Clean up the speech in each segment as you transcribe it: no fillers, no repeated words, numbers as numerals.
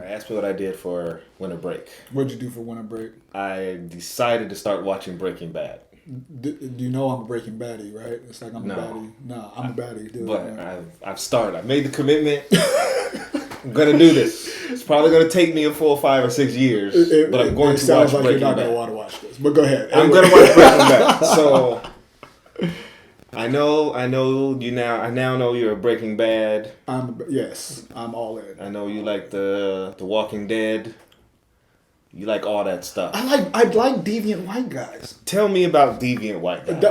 I asked me what I did for winter break. What'd you do for winter break? I decided to start watching Breaking Bad. Do you know I'm a Breaking Baddie, right? It's like I'm No. a baddie. No, I'm a baddie, dude. But Yeah. I've started. I've made the commitment. I'm gonna do this. It's probably gonna take me a full 5 or 6 years, but I'm going to watch sounds like Breaking you're not Bad. gonna want to watch this, but go ahead. I'm gonna watch Breaking Bad. So I know you now. I now know you're a Breaking Bad. Yes, I'm all in. I know you like the Walking Dead. You like all that stuff. I like deviant white guys. Tell me about Deviant White guys.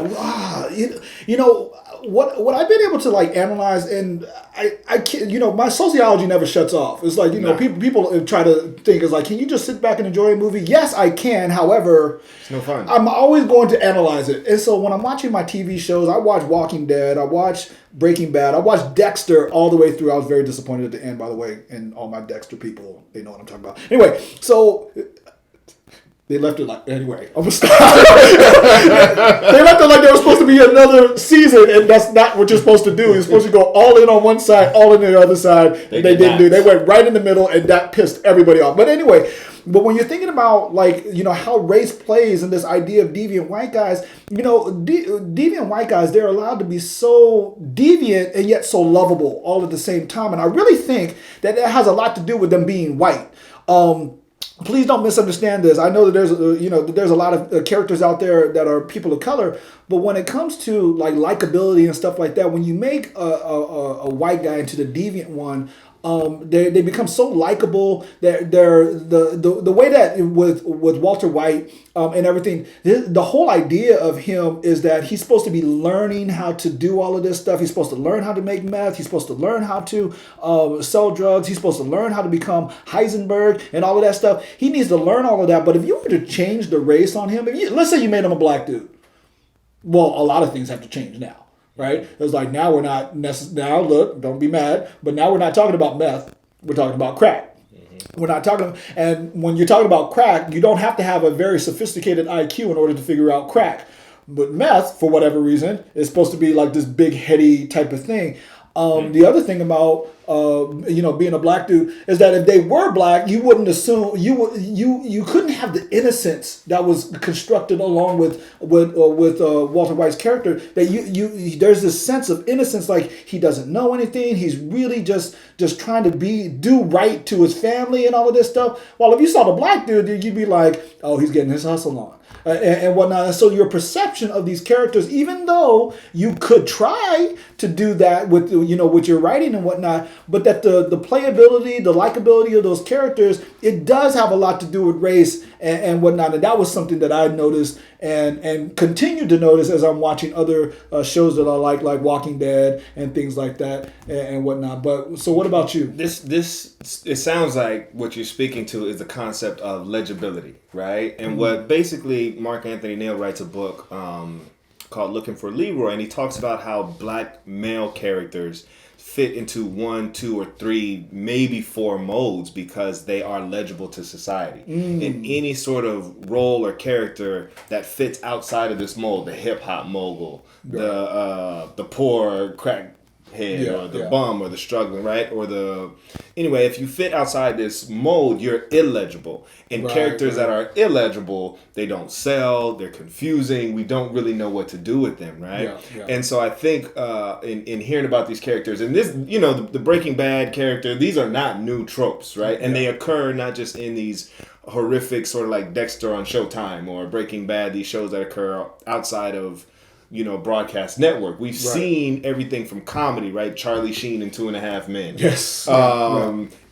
You know what I've been able to like analyze, and I can't, my sociology never shuts off. It's like Nah. people try to think is like, can you just sit back and enjoy a movie? Yes, I can. However, It's no fun. I'm always going to analyze it. And so when I'm watching my TV shows, I watch Walking Dead, I watch Breaking Bad, I watched Dexter all the way through. I was very disappointed at the end, by the way, and all my Dexter people, they know what I'm talking about. Anyway, so they left it like, anyway, I'm gonna stop. They left it like there was supposed to be another season, and that's not what you're supposed to do. You're supposed to go all in on one side, all in on the other side. They didn't do. They went right in the middle, and that pissed everybody off. But anyway, when you're thinking about like, how race plays in this idea of deviant white guys, deviant white guys, they're allowed to be so deviant and yet so lovable all at the same time. And I really think that has a lot to do with them being white. Please don't misunderstand this. I know that there's a lot of characters out there that are people of color, but when it comes to like likability and stuff like that, when you make a white guy into the deviant one, they become so likable. They're the way that with Walter White and everything. The whole idea of him is that he's supposed to be learning how to do all of this stuff. He's supposed to learn how to make meth. He's supposed to learn how to sell drugs. He's supposed to learn how to become Heisenberg and all of that stuff. He needs to learn all of that. But if you were to change the race on him, let's say you made him a black dude. Well, a lot of things have to change now. Right? It's like now we're not now look, don't be mad, but now we're not talking about meth. We're talking about crack. Mm-hmm. We're not talking, and when you're talking about crack, you don't have to have a very sophisticated IQ in order to figure out crack. But meth, for whatever reason, is supposed to be like this big heady type of thing. The other thing about being a black dude is that if they were black, you wouldn't assume you couldn't have the innocence that was constructed along with Walter White's character. That you there's this sense of innocence, like he doesn't know anything. He's really just trying to do right to his family and all of this stuff. While if you saw the black dude, you'd be like, oh, he's getting his hustle on. And whatnot. And so your perception of these characters, even though you could try to do that with your writing and whatnot, but that the playability, the likability of those characters, it does have a lot to do with race and whatnot. And that was something that I noticed and continue to notice as I'm watching other shows that I like Walking Dead and things like that and whatnot. But so what about you? It sounds like what you're speaking to is the concept of legibility, right? And what basically Mark Anthony Neal writes a book called Looking for Leroy, and he talks about how black male characters fit into 1, 2, or 3, maybe 4 modes because they are legible to society. And any sort of role or character that fits outside of this mold, the hip hop mogul, the poor crack head, or the bum, or the struggling, right? Anyway, if you fit outside this mold, you're illegible. And characters that are illegible, they don't sell, they're confusing, we don't really know what to do with them, right? And so I think in hearing about these characters, and this, the Breaking Bad character, these are not new tropes, right? And they occur not just in these horrific sort of like Dexter on Showtime or Breaking Bad, these shows that occur outside of broadcast network. We've seen everything from comedy, right? Charlie Sheen in 2.5 Men. Yes.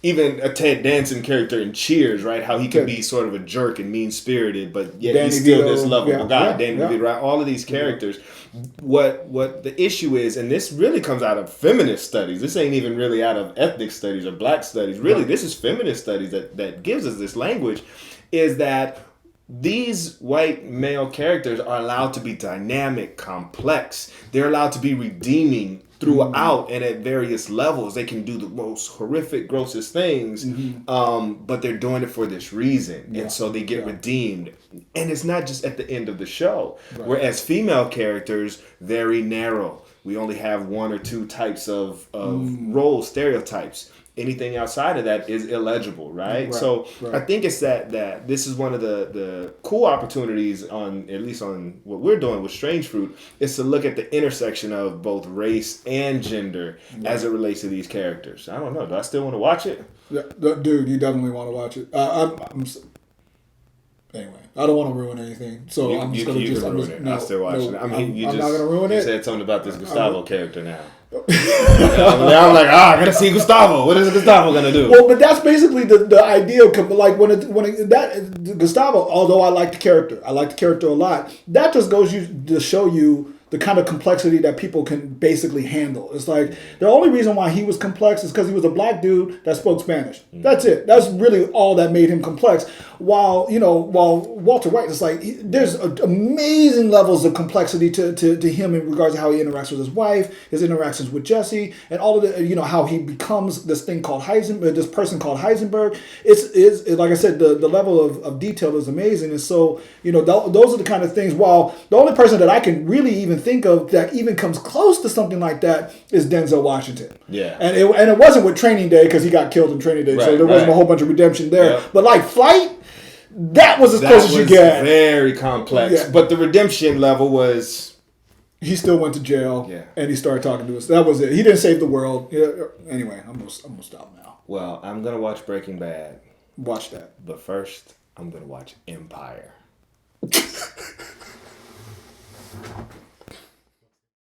Even a Ted Danson character in Cheers, right? How he can be sort of a jerk and mean-spirited, but yet he's still this lovable guy. Danny DeVito, right? All of these characters. What the issue is, and this really comes out of feminist studies. This ain't even really out of ethnic studies or black studies. Really, this is feminist studies that gives us this language, is that these white male characters are allowed to be dynamic, complex. They're allowed to be redeeming throughout and at various levels. They can do the most horrific, grossest things, but they're doing it for this reason. And so they get redeemed. And it's not just at the end of the show. Whereas female characters, very narrow. We only have 1 or 2 types of role stereotypes. anything outside of that is illegible, right? So I think it's that this is one of the cool opportunities on, at least on what we're doing with Strange Fruit, is to look at the intersection of both race and gender as it relates to these characters. I don't know. Do I still want to watch it? Yeah, dude, you definitely want to watch it. Anyway, I don't want to ruin anything, so I'm just gonna ruin it. I'll still watch it. I mean, I'm not gonna ruin it. You said something about this Gustavo character now. I'm like, I gotta see Gustavo. What is Gustavo gonna do? Well, but that's basically the idea of, like, Gustavo. Although I like the character a lot. That just goes to show you the kind of complexity that people can basically handle. It's like the only reason why he was complex is because he was a black dude that spoke Spanish. That's it. That's really all that made him complex. While Walter White is like, there's amazing levels of complexity to him in regards to how he interacts with his wife, his interactions with Jesse, and all of the, how he becomes this thing called this person called Heisenberg. It's like I said, the level of detail is amazing. And so, those are the kind of things. While the only person that I can really even think of that even comes close to something like that is Denzel Washington. Yeah. And it wasn't with Training Day, because he got killed in Training Day, so there wasn't a whole bunch of redemption there. Yep. But like Flight, that was as close as you get. Very complex. Yeah. But the redemption level was, he still went to jail. Yeah. And he started talking to us. That was it. He didn't save the world. Yeah. Anyway, I'm gonna stop now. Well, I'm gonna watch Breaking Bad. Watch that. But first, I'm gonna watch Empire.